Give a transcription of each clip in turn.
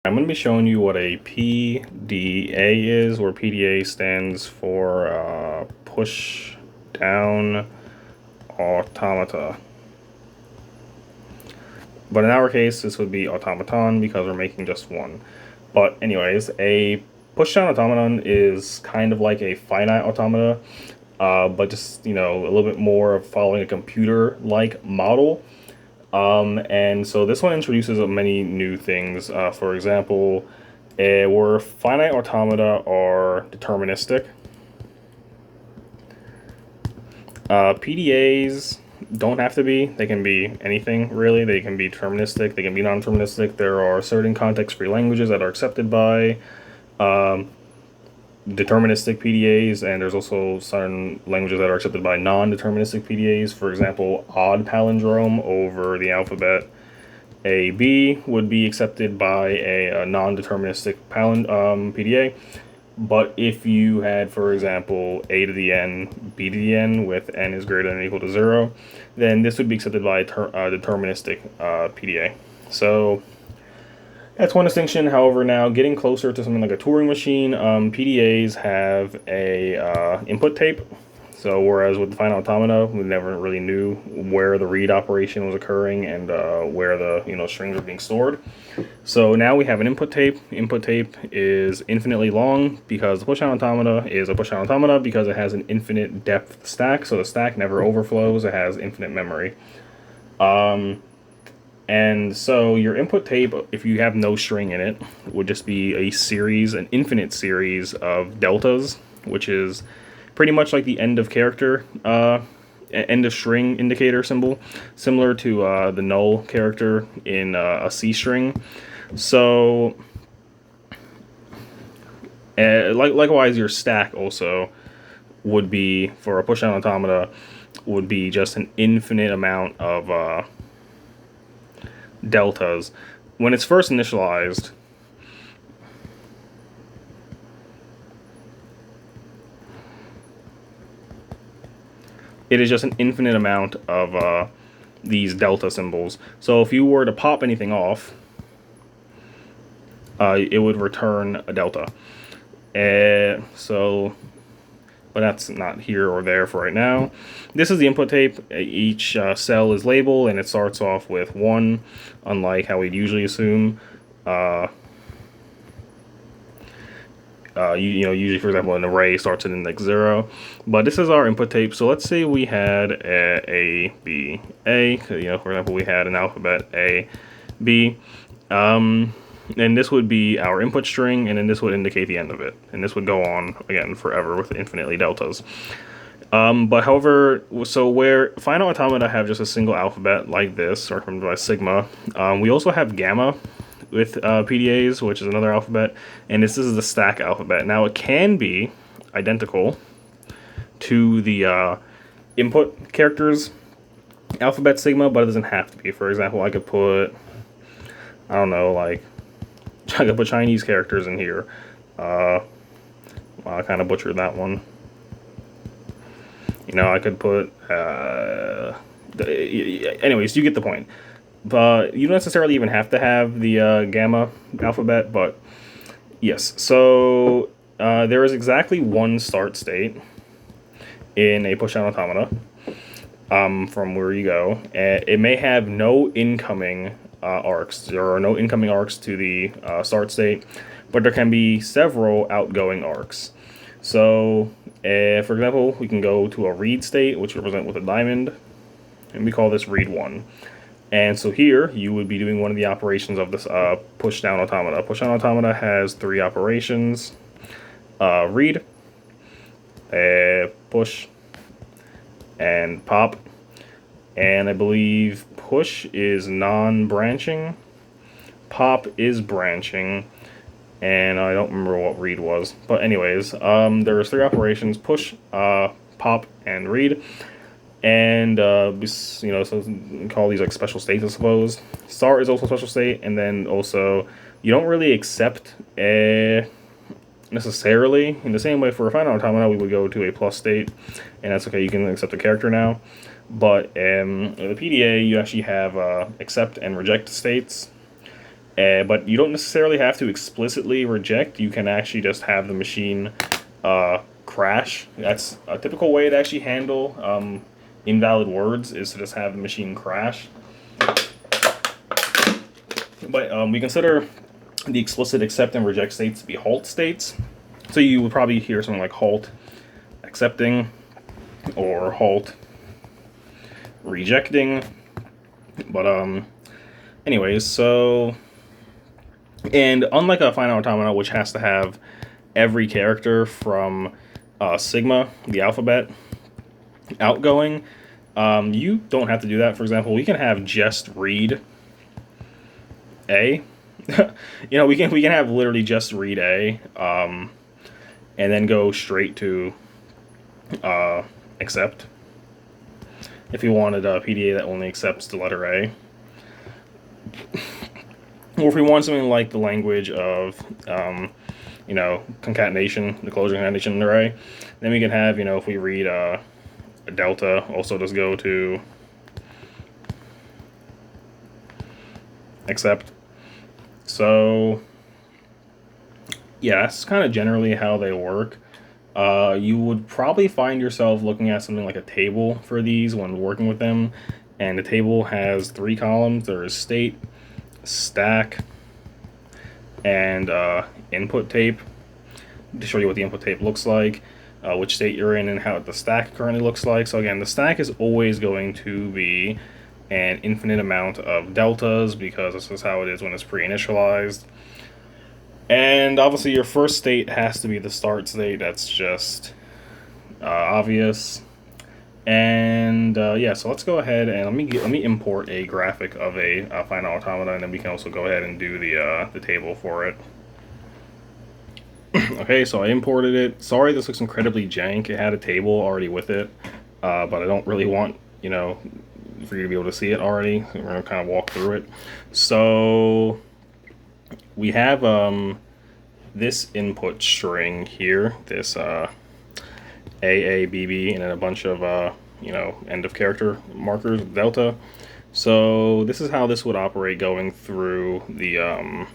I'm going to be showing you what a PDA is, where PDA stands for Pushdown Automata. But in our case, this would be automaton because we're making just one. But anyways, a pushdown automaton is kind of like a finite automata, but just, a little bit more of following a computer-like model. And so this one introduces many new things. For example, where finite automata are deterministic, PDAs don't have to be. They can be anything, really. They can be deterministic, they can be non-deterministic. There are certain context-free languages that are accepted by deterministic PDAs, and there's also certain languages that are accepted by non-deterministic PDAs. For example, odd palindrome over the alphabet AB would be accepted by a non-deterministic PDA. But if you had, for example, a to the n, b to the n, with n is greater than or equal to 0, then this would be accepted by a deterministic PDA. So that's one distinction. However, now getting closer to something like a Turing machine, PDAs have a input tape. So whereas with the finite automata, we never really knew where the read operation was occurring and where the strings were being stored. So now we have an input tape. Input tape is infinitely long because the pushdown automata is a pushdown automata because it has an infinite depth stack. So the stack never overflows. It has infinite memory. And so your input tape, if you have no string in it, would just be a series, an infinite series of deltas, which is pretty much like the end of character, end of string indicator symbol, similar to the null character in a C string. So, likewise, your stack also would be, for a pushdown automata, would be just an infinite amount of deltas. When it's first initialized, it is just an infinite amount of these delta symbols. So if you were to pop anything off, it would return a delta. But that's not here or there for right now. This is the input tape. Each cell is labeled, and it starts off with 1, unlike how we'd usually assume. Usually, for example, an array starts at index 0. But this is our input tape. So let's say we had A, B, A. For example, we had an alphabet A, B. And this would be our input string, and then this would indicate the end of it. And this would go on, again, forever with infinitely deltas. But however, so where finite automata have just a single alphabet like this, or by sigma, we also have gamma with PDAs, which is another alphabet, and this is the stack alphabet. Now, it can be identical to the input characters alphabet sigma, but it doesn't have to be. For example, I could put, I don't know, I could put Chinese characters in here. Well, I kind of butchered that one. I could put, anyways, you get the point. But you don't necessarily even have to have the gamma alphabet, but yes. So there is exactly one start state in a pushdown automata from where you go. It may have no incoming arcs. There are no incoming arcs to the start state, but there can be several outgoing arcs. So, for example, we can go to a read state, which we represent with a diamond, and we call this read 1. And so here, you would be doing one of the operations of this pushdown automata. Pushdown automata has 3 operations: read, push, and pop. And I believe push is non-branching, pop is branching, and I don't remember what read was. But anyways, there's 3 operations: push, pop, and read. And so we call these like special states, I suppose. Start is also a special state, and then also you don't really accept necessarily. In the same way for a finite automata, we would go to a plus state, and that's okay. You can accept a character now. But the PDA, you actually have accept and reject states. But you don't necessarily have to explicitly reject. You can actually just have the machine crash. That's a typical way to actually handle invalid words, is to just have the machine crash. But we consider the explicit accept and reject states to be halt states. So you would probably hear something like halt accepting or halt rejecting. But anyways, so, and unlike a finite automata, which has to have every character from sigma, the alphabet, outgoing, you don't have to do that. For example, we can have just read A. You know, we can have literally just read A, and then go straight to accept. If you wanted a PDA that only accepts the letter A. Or if we want something like the language of, you know, concatenation, the closure concatenation array, then we can have, you know, if we read a delta, also just go to accept. So, yeah, that's kind of generally how they work. You would probably find yourself looking at something like a table for these when working with them, and the table has 3 columns. There is state, stack, and input tape, to show you what the input tape looks like, which state you're in, and how the stack currently looks like. So again, the stack is always going to be an infinite amount of deltas, because this is how it is when it's pre-initialized. And obviously your first state has to be the start state. That's just obvious. And yeah, so let's go ahead and let me import a graphic of a finite automata, and then we can also go ahead and do the table for it. Okay, so I imported it. Sorry, this looks incredibly jank. It had a table already with it, but I don't really want, you know, for you to be able to see it already. So we're gonna kind of walk through it. So we have this input string here, this AABB, and then a bunch of you know, end of character markers, delta. So this is how this would operate going through the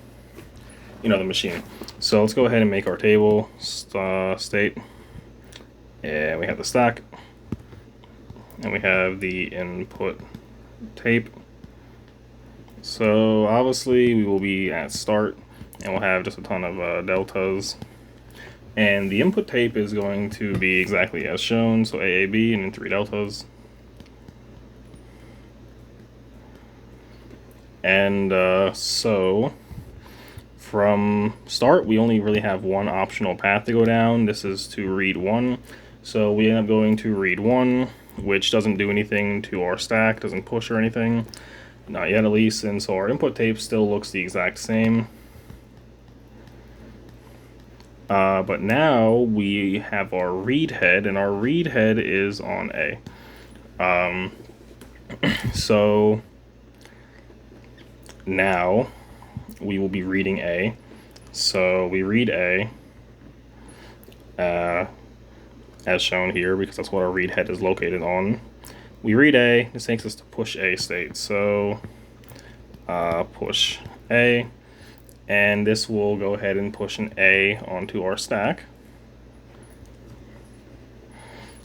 you know, the machine. So let's go ahead and make our table state, and we have the stack, and we have the input tape. So obviously we will be at start, and we'll have just a ton of deltas. And the input tape is going to be exactly as shown, so AAB and then 3 deltas. And so from start, we only really have one optional path to go down. This is to read 1. So we end up going to read 1, which doesn't do anything to our stack, doesn't push or anything. Not yet, at least. And so our input tape still looks the exact same. But now we have our read head, and our read head is on A. So now we will be reading A. So we read A, as shown here, because that's what our read head is located on. We read A. This takes us to push A state. So push A. And this will go ahead and push an A onto our stack.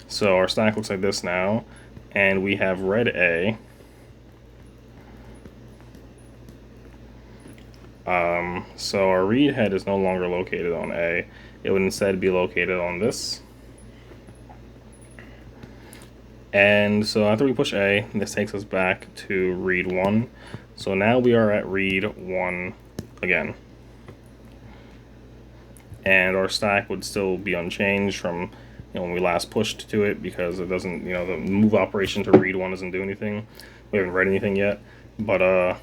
So our stack looks like this now, and we have read A. So our read head is no longer located on A. It would instead be located on this. And so after we push A, this takes us back to read 1. So now we are at read 1 again. And our stack would still be unchanged from, you know, when we last pushed to it, because it doesn't, you know, the move operation to read 1 doesn't do anything. We haven't read anything yet, but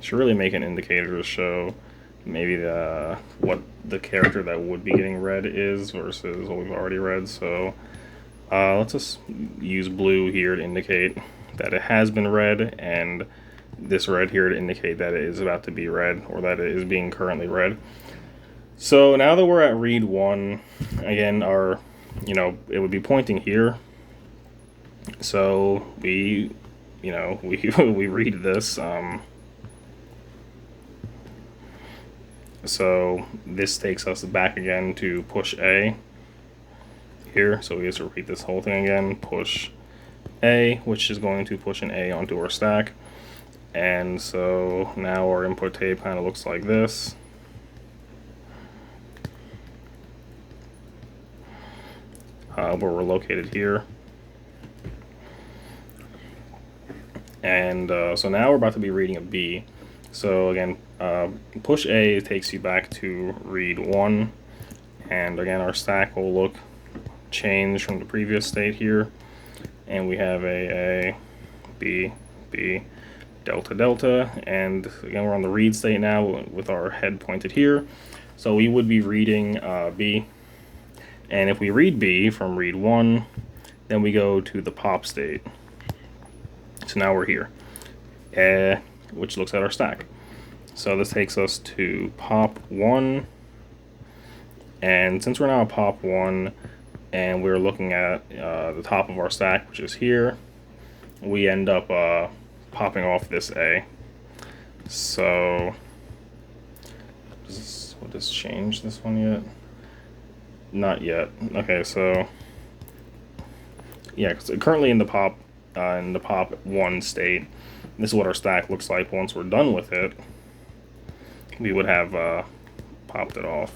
should really make an indicator to show maybe what the character that would be getting read is versus what we've already read. So let's just use blue here to indicate that it has been read, and this red here to indicate that it is about to be read, or that it is being currently read. So now that we're at read 1, again, our, you know, it would be pointing here. So we you know, we read this. So this takes us back again to push A here. So we have to repeat this whole thing again, push A, which is going to push an A onto our stack. And so now our input tape kind of looks like this. Where we're located here. And so now we're about to be reading a B. So again, push A takes you back to read 1. And again, our stack will look changed from the previous state here. And we have A, B, B, delta, delta. And again, we're on the read state now with our head pointed here. So we would be reading B. And if we read B from read 1, then we go to the pop state. So now we're here, which looks at our stack. So this takes us to pop 1. And since we're now at pop 1, and we're looking at the top of our stack, which is here, we end up popping off this A. So, will this change this one yet? Not yet. Okay, so yeah, because currently in the pop 1 state, this is what our stack looks like once we're done with it. We would have popped it off.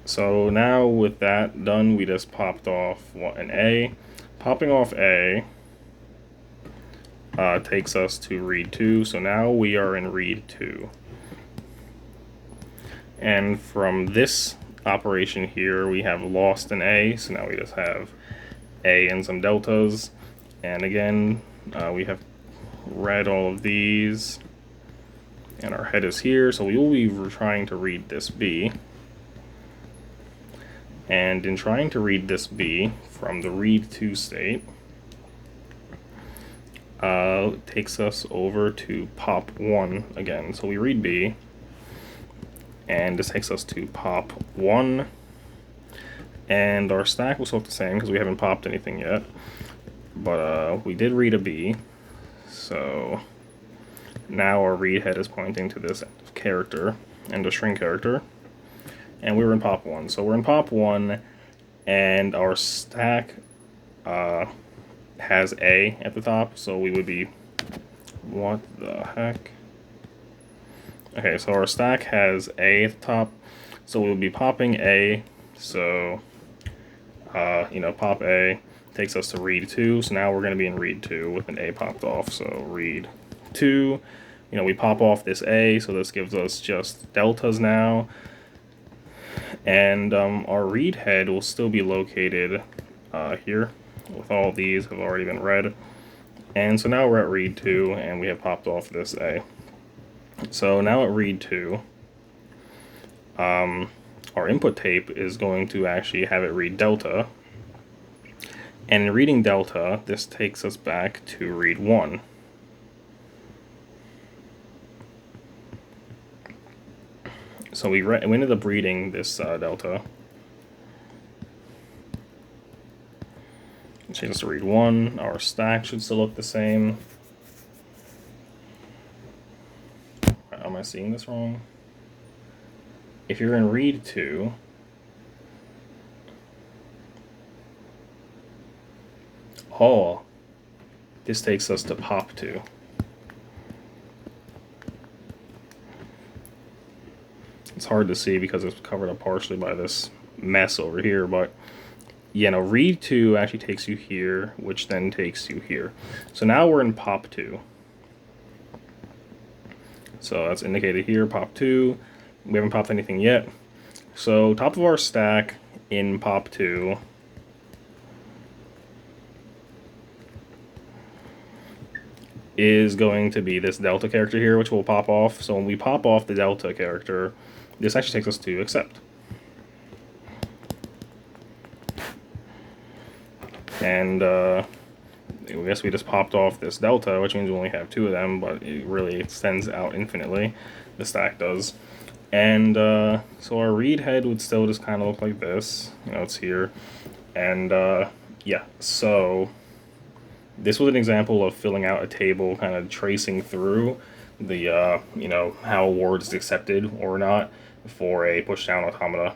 So now with that done, we just popped off an A. Popping off A takes us to read 2. So now we are in read 2. And from this operation here, we have lost an A. So now we just have A and some deltas. And again, we have read all of these. And our head is here. So we will be trying to read this B. And in trying to read this B from the read 2 state, it takes us over to pop 1 again. So we read B, and this takes us to pop 1, and our stack will still look the same because we haven't popped anything yet, but we did read a B, so now our read head is pointing to this character, and a string character, and we were in pop 1. So we're in pop 1, and our stack has A at the top, so we would be, what the heck? Okay, so our stack has A at the top, so we would be popping A. So, you know, pop A takes us to read 2. So now we're going to be in read 2 with an A popped off. So read 2, you know, we pop off this A, so this gives us just deltas now. And our read head will still be located here, with all of these have already been read. And so now we're at read 2, and we have popped off this A. So now at read 2, our input tape is going to actually have it read delta. And in reading delta, this takes us back to read 1. So we ended up reading this delta. Change this to read 1. Our stack should still look the same. Am I seeing this wrong? If you're in read 2, this takes us to pop 2. It's hard to see because it's covered up partially by this mess over here, but you know, read 2 actually takes you here, which then takes you here. So now we're in pop 2. So that's indicated here, pop 2. We haven't popped anything yet. So top of our stack in pop 2 is going to be this delta character here, which will pop off. So when we pop off the delta character, this actually takes us to accept. And I guess we just popped off this delta, which means we only have 2 of them, but it really extends out infinitely. The stack does. And so our read head would still just kind of look like this. It's here. And yeah, so this was an example of filling out a table, kind of tracing through the, how a word is accepted or not for a pushdown automata.